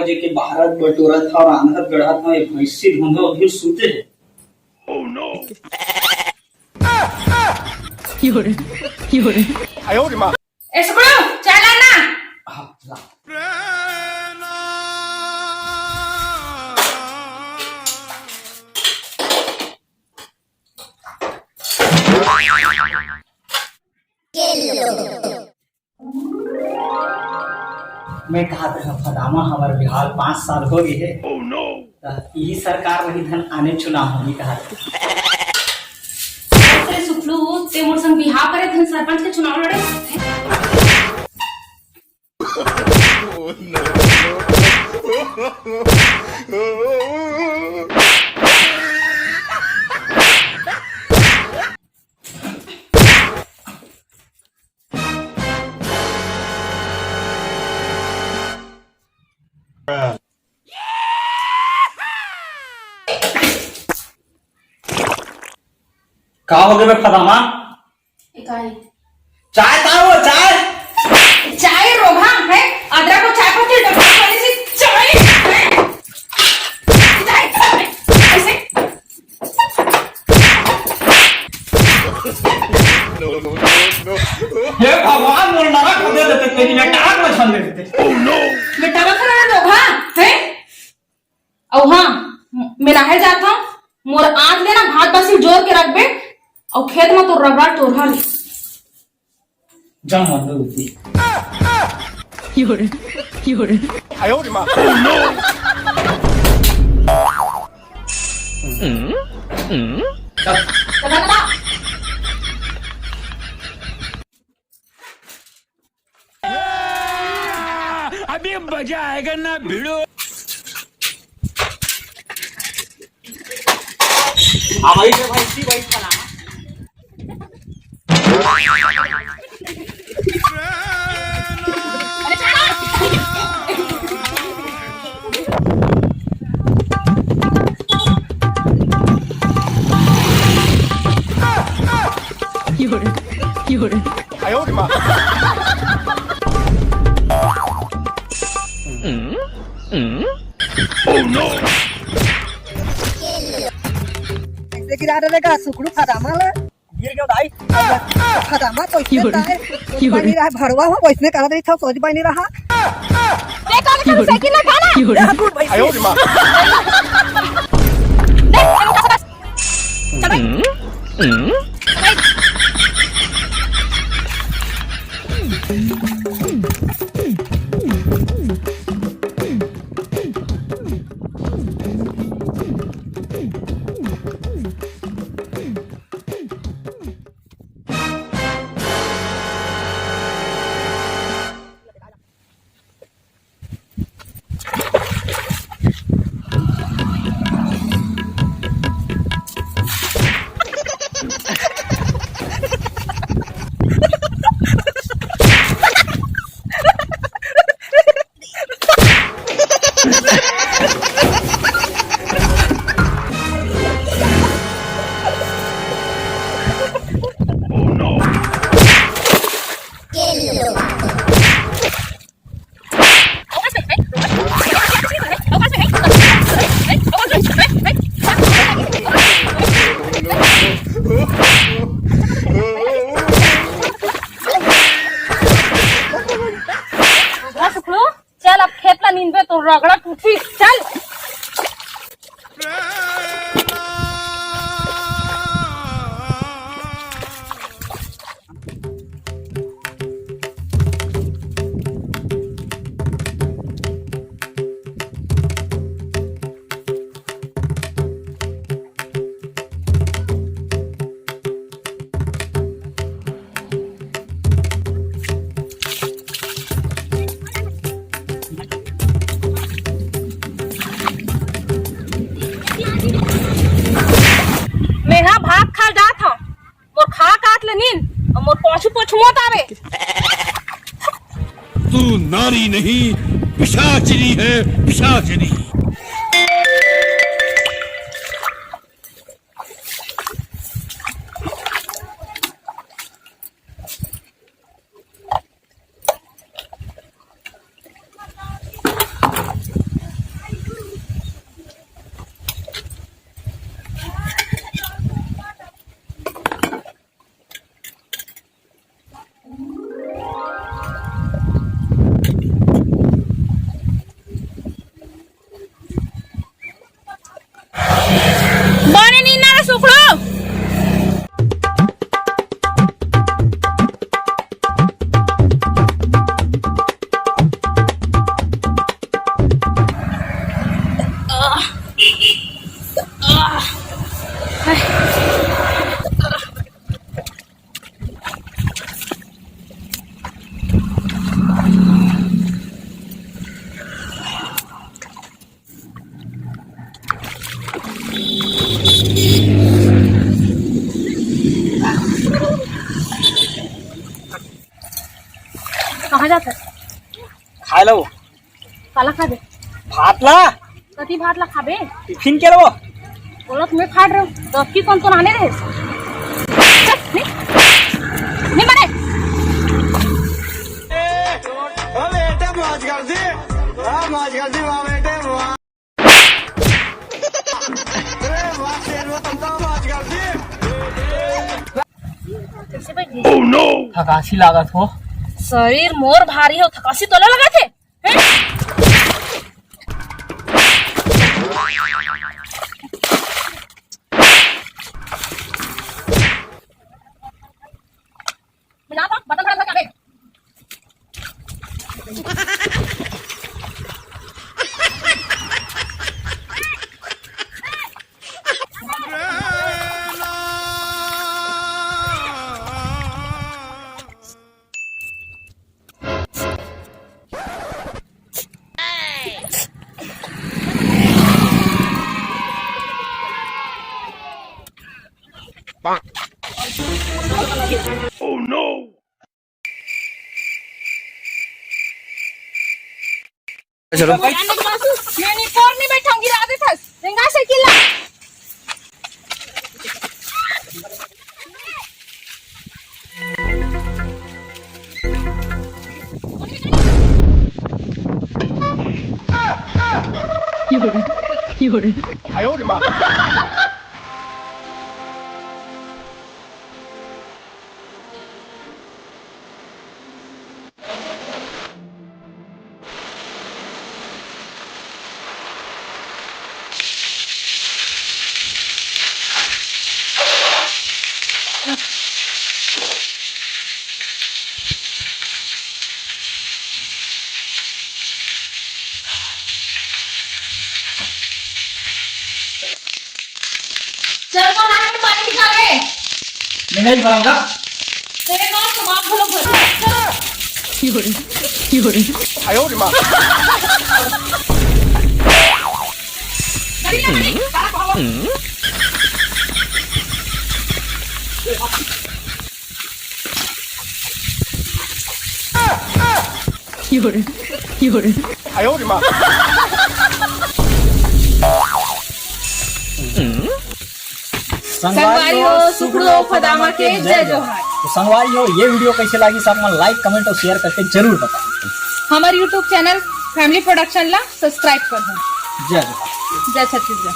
बजे के भारत बटोरा था और आंधर गढ़ा था, एक भैंसी धुंधो अभी सूते है। Oh no! 有人，有人。 哎呦我的妈！ ए सुकड़ू चाय लाना। हाँ, ला। मैं कहा था फदामा हमारे बिहार 5 साल हो गए है। Oh no! यही सरकार वही धन आने चुनाव होगी कहा था। अरे सुकड़ू ते मोर संग बिहाव करे थन सरपंच के चुनाव लड़े। Oh no! कहा हो गए फदामा? इकाई चाय तारो चाय। चाय रोभा है अदरक और चाय पत्ती डब्बा वाली सी चाय ऐसे No no no no! हे भगवान मोर नरक दे देते तेरी लटाक में छन दे देते। Oh no! बेटा बखरा रोभा है औ हां मेरा है जाता मोर आंख देना भात बसी जोर के रख बे और खेत में तो रगड़ा तोरहा ले जम मत होती। 有人，有人。 哎呦我的妈！ Oh no! चला ना अभी मजा आएगा ना भिड़ो। हमारी से भाई सी भाई फदामा। अरे चला 有人，有人。 哎呦我的妈！ Oh no! ऐसे गिरा देगा सुकड़ू फदामा गिर गया भाई। फदामा तो इसमें योरे, है योरे। पानी रहा भरवा हुआ वैसे करा रही था सोच पानी रहा देखो निकल साइकिल ना खाना 有人， 哎呦我的妈！ चल अब खेत ला नींद पे तो रगड़ा टूटी चल मेरा भाग खा जात हूँ मोर खा काट ले नींद और मोर पोछू पोछू मत आवे तू नारी नहीं पिशाचिनी है पिशाचिनी। कहाँ जाता खायला हो काला खाबे भातला कती भात ला खाबे टिफिन केलं हो बोला तुम्हें खाट रहे हो तो अक्की कौन तो आने रहे नहीं मरे कैसे बैठ गई? थकासी लागत हो शरीर मोर भारी हो थकासी तो लगा थे हैं? मिला दो, बटन खड़ा कर दे। Oh no! चलो मैं नहीं फोन नहीं बैठाऊंगी राधे थस रेंगा से किला Fiore. चल कौन आके पानी निकाले मैं नहीं भराऊंगा तेरे कौन कबाब भलो भर Fiore. Fiore. Fiore. Fiore. संगवारियों सुखड़ो फदामा के जय जोहार तो संगवारियों ये वीडियो कैसे लगी सब में लाइक कमेंट और शेयर करके जरूर बताओ हमारे YouTube चैनल फैमिली प्रोडक्शन ला सब्सक्राइब कर दो जय जोहार जय छत्तीसगढ़